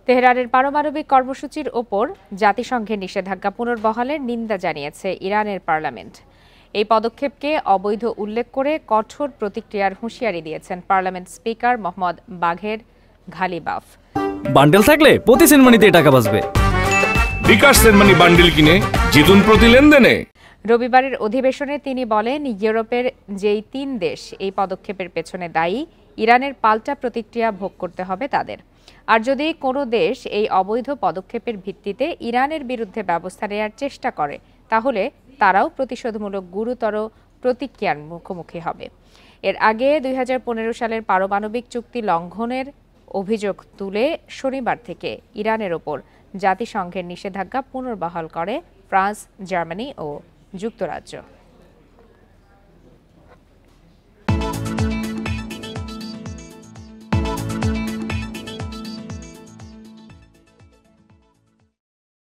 তেহরানের পারমাণবিক কর্মসূচির ওপর জাতিসংঘের নিষেধাজ্ঞা পুনর্বহালের নিন্দা জানিয়েছে ইরানের পার্লামেন্ট। এই পদক্ষেপকে অবৈধ উল্লেখ করে কঠোর প্রতিক্রিয়ার হুঁশিয়ারি দিয়েছেন পার্লামেন্ট স্পিকার মোহাম্মদ বাঘের ঘালিবাফ। বান্ডেল থাকলে প্রতি সেনমানিতে টাকা বাঁচবে। বিকাশ সেনমানি বান্ডেল কিনে জিতুন প্রতি লেনদেনে। রবিবারের অধিবেশনে তিনি বলেন, ইউরোপের যেই ৩ দেশ এই পদক্ষেপের পেছনে দায়ী, ইরানের পাল্টা প্রতিক্রিয়া ভোগ করতে হবে তাদের। আর যদি কোনো দেশ এই অবৈধ পদক্ষেপের ভিত্তিতে ইরানের বিরুদ্ধে ব্যবস্থা নেওয়ার চেষ্টা করে, তাহলে তারাও প্রতিশোধমূলক গুরুতর প্রতিক্রিয়ার মুখোমুখি হবে। এর আগে ২০১৫ সালের পারমাণবিক চুক্তি লঙ্ঘনের অভিযোগ তুলে শনিবার থেকে ইরানের ওপর জাতিসংঘের নিষেধাজ্ঞা পুনর্বহাল করে ফ্রান্স, জার্মানি ও যুক্তরাজ্য।